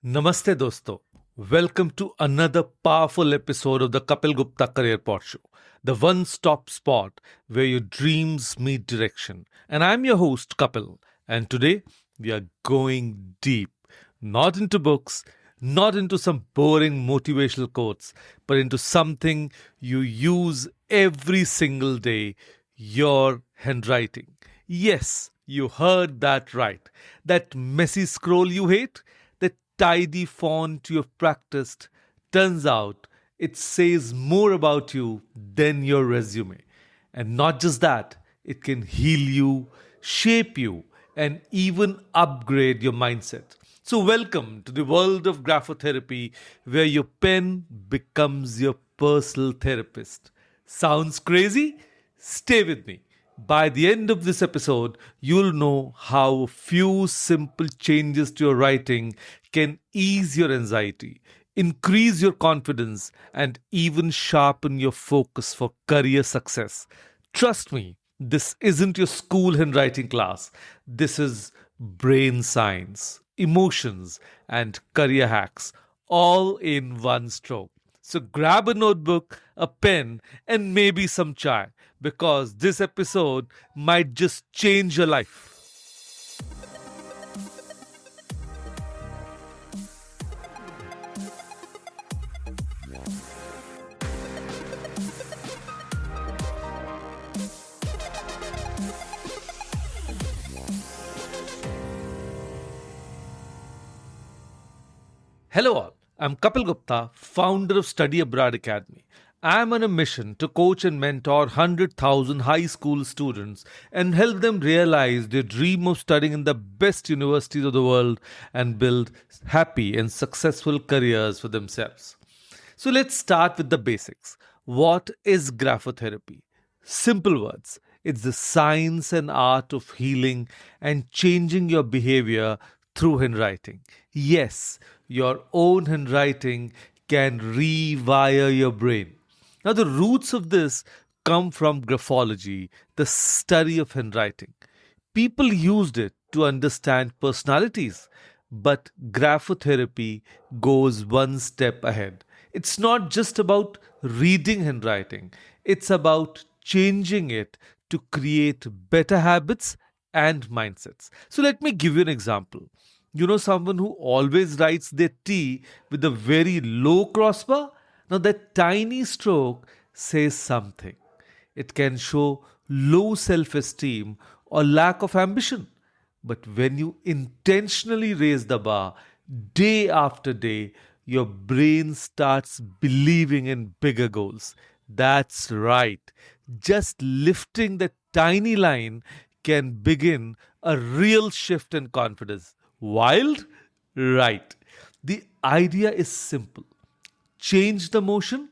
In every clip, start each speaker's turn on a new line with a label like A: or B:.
A: Namaste dosto. Welcome to another powerful episode of the Kapil Gupta Career Pod Show, the one-stop spot where your dreams meet direction. And I'm your host Kapil, and today we are going deep, not into books, not into some boring motivational quotes, but into something you use every single day, your handwriting. Yes, you heard that right. That messy scroll you hate, the tidy font you've practiced, turns out it says more about you than your resume. And not just that, it can heal you, shape you, and even upgrade your mindset. So, welcome to the world of graphotherapy where your pen becomes your personal therapist. Sounds crazy? Stay with me. By the end of this episode, you'll know how a few simple changes to your writing can ease your anxiety, increase your confidence, and even sharpen your focus for career success. Trust me, this isn't your school handwriting class. This is brain science, emotions, and career hacks all in one stroke. So grab a notebook, a pen, and maybe some chai because this episode might just change your life. Hello, all. I'm Kapil Gupta, founder of Study Abroad Academy. I'm on a mission to coach and mentor 100,000 high school students and help them realize their dream of studying in the best universities of the world and build happy and successful careers for themselves. So let's start with the basics. What is graphotherapy? Simple words. It's the science and art of healing and changing your behavior through handwriting. Yes, your own handwriting can rewire your brain. Now, the roots of this come from graphology, the study of handwriting. People used it to understand personalities, but graphotherapy goes one step ahead. It's not just about reading handwriting, it's about changing it to create better habits and mindsets. So, let me give you an example. You know, someone who always writes their T with a very low crossbar? Now, that tiny stroke says something. It can show low self esteem or lack of ambition. But when you intentionally raise the bar day after day, your brain starts believing in bigger goals. That's right. Just lifting that tiny line can begin a real shift in confidence. Wild? Right. The idea is simple. Change the motion,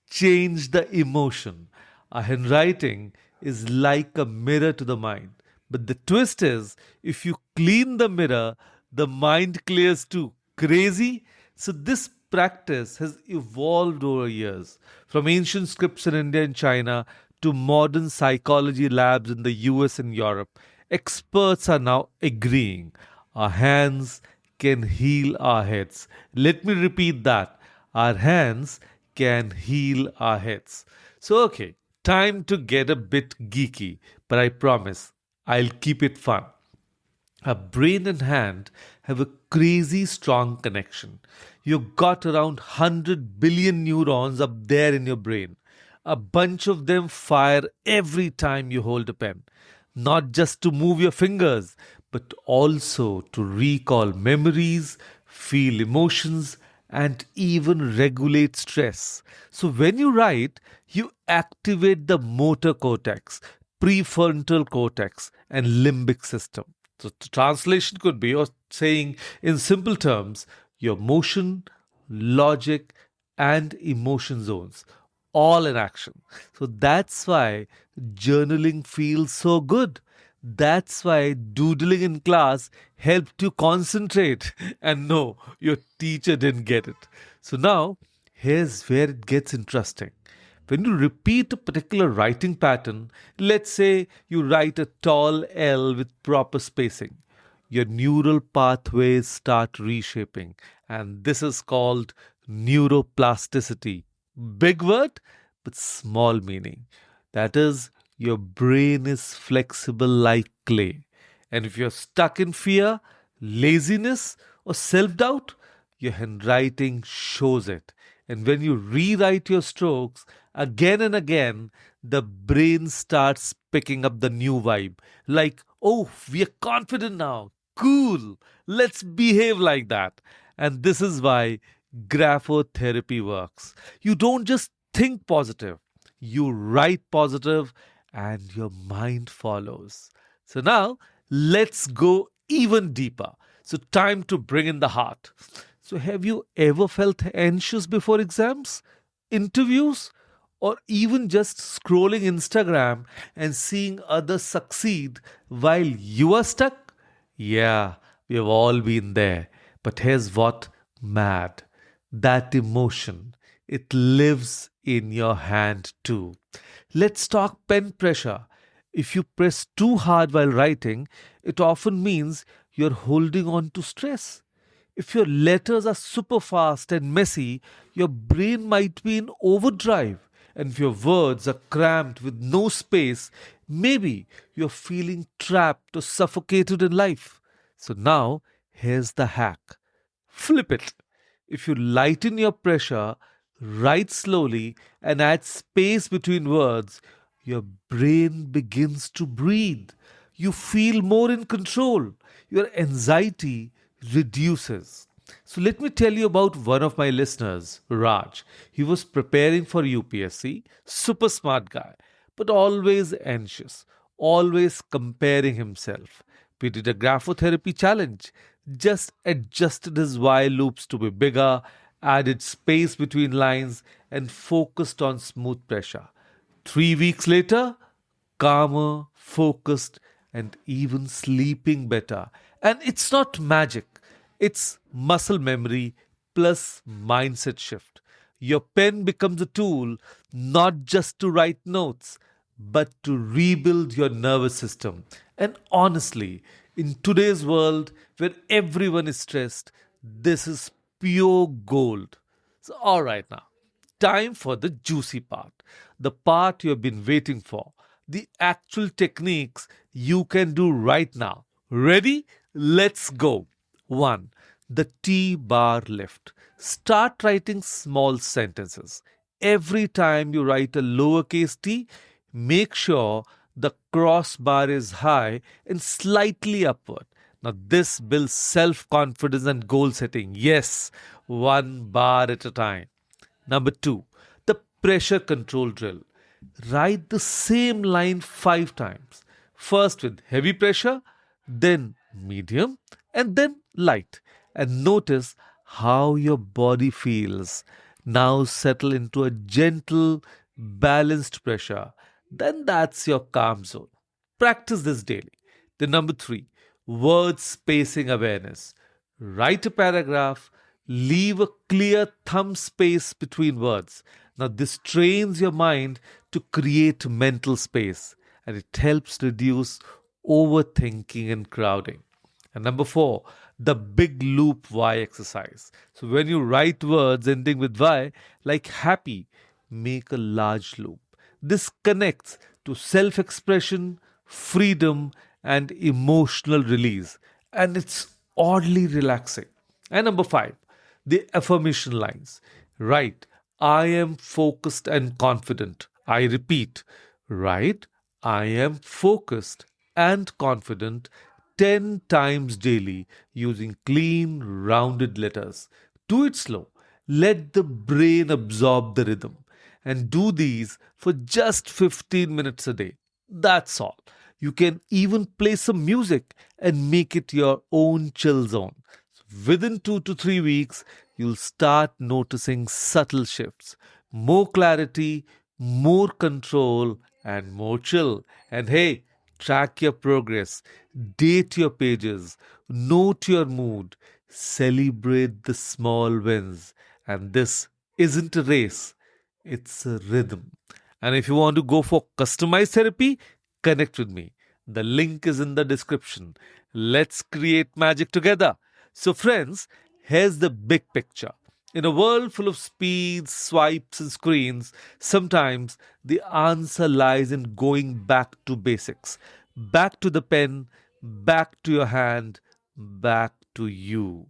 A: change the emotion. A handwriting is like a mirror to the mind. But the twist is, if you clean the mirror, the mind clears too. Crazy? So, this practice has evolved over years, from ancient scripts in India and China to modern psychology labs in the US and Europe. Experts are now agreeing our hands can heal our heads. Let me repeat that. Our hands can heal our heads. So, okay, time to get a bit geeky, but I promise I'll keep it fun. A brain and hand have a crazy strong connection. You've got around 100 billion neurons up there in your brain. A bunch of them fire every time you hold a pen, not just to move your fingers, but also to recall memories, feel emotions, and even regulate stress. So when you write, you activate the motor cortex, prefrontal cortex, and limbic system. So the translation could be, or saying in simple terms, your motion, logic, and emotion zones all in action. So that's why journaling feels so good. That's why doodling in class helped you concentrate. And no, your teacher didn't get it. So now, here's where it gets interesting. When you repeat a particular writing pattern, let's say you write a tall L with proper spacing, your neural pathways start reshaping. And this is called neuroplasticity. Big word, but small meaning. That is, your brain is flexible like clay. And if you're stuck in fear, laziness, or self doubt, your handwriting shows it. And when you rewrite your strokes again and again, the brain starts picking up the new vibe. Like, oh, we are confident now. Cool. Let's behave like that. And this is why graphotherapy works. You don't just think positive, you write positive, and your mind follows. So now let's go even deeper. So, time to bring in the heart. So, have you ever felt anxious before exams, interviews, or even just scrolling Instagram and seeing others succeed while you are stuck? Yeah, we've all been there. But here's what mad, that emotion, it lives in your hand too. Let's talk pen pressure. If you press too hard while writing, it often means you're holding on to stress. If your letters are super fast and messy, your brain might be in overdrive. And if your words are cramped with no space, maybe you're feeling trapped or suffocated in life. So now, here's the hack, flip it. If you lighten your pressure, write slowly, and add space between words, your brain begins to breathe. You feel more in control. Your anxiety reduces. So let me tell you about one of my listeners, Raj. He was preparing for UPSC, super smart guy, but always anxious, always comparing himself. We did a graphotherapy challenge, just adjusted his while loops to be bigger, added space between lines, and focused on smooth pressure. 3 weeks later, calmer, focused, and even sleeping better. And it's not magic, it's muscle memory plus mindset shift. Your pen becomes a tool not just to write notes, but to rebuild your nervous system. And honestly, in today's world where everyone is stressed, this is pure gold. So, all right, now, time for the juicy part, the part you have been waiting for, the actual techniques you can do right now. Ready? Let's go. 1. The T bar lift. Start writing small sentences. Every time you write a lowercase t, make sure the crossbar is high and slightly upward. Now, this builds self confidence and goal setting. Yes, one bar at a time. Number 2, the pressure control drill. Write the same line 5 times. First with heavy pressure, then medium, and then light. And notice how your body feels. Now settle into a gentle, balanced pressure. Then that's your calm zone. Practice this daily. The number 3, word spacing awareness. Write a paragraph, leave a clear thumb space between words. Now, this trains your mind to create mental space, and it helps reduce overthinking and crowding. And number 4, the big loop Y exercise. So, when you write words ending with Y, like happy, make a large loop. This connects to self expression, freedom, and emotional release. And it's oddly relaxing. And number 5, the affirmation lines. Right, I am focused and confident. I repeat, right, I am focused and confident 10 times daily using clean, rounded letters. Do it slow. Let the brain absorb the rhythm. And do these for just 15 minutes a day. That's all. You can even play some music and make it your own chill zone. Within 2 to 3 weeks, you'll start noticing subtle shifts, more clarity, more control, and more chill. And hey, track your progress, date your pages, note your mood, celebrate the small wins. And this isn't a race, it's a rhythm. And if you want to go for customized therapy, connect with me. The link is in the description. Let's create magic together. So, friends, here's the big picture. In a world full of speeds, swipes, and screens, sometimes the answer lies in going back to basics. Back to the pen, back to your hand, back to you.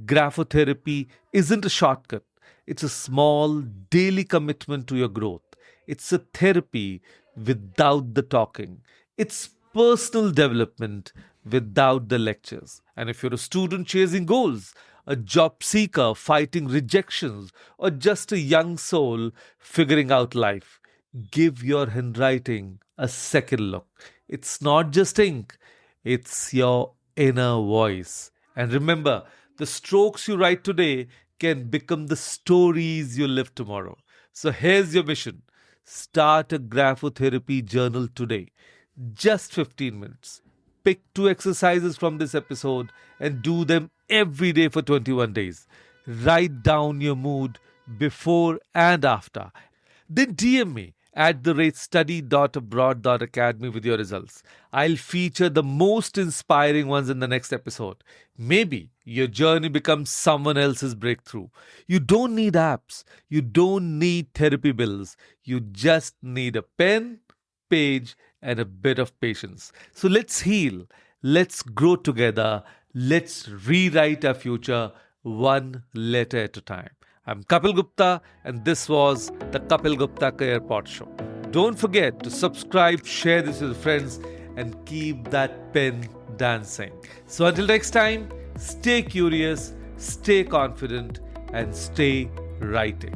A: Graphotherapy isn't a shortcut, it's a small daily commitment to your growth. It's a therapy without the talking. It's personal development without the lectures. And if you're a student chasing goals, a job seeker fighting rejections, or just a young soul figuring out life, give your handwriting a second look. It's not just ink, it's your inner voice. And remember, the strokes you write today can become the stories you live tomorrow. So here's your mission: start a graphotherapy journal today. Just 15 minutes. Pick 2 exercises from this episode and do them every day for 21 days. Write down your mood before and after. Then DM me at the rate study.abroad.academy with your results. I'll feature the most inspiring ones in the next episode. Maybe your journey becomes someone else's breakthrough. You don't need apps. You don't need therapy bills. You just need a pen, page, and a bit of patience. So let's heal. Let's grow together. Let's rewrite our future one letter at a time. I'm Kapil Gupta, and this was the Kapil Gupta Career Pod Show. Don't forget to subscribe, share this with friends, and keep that pen dancing. So until next time, stay curious, stay confident, and stay writing.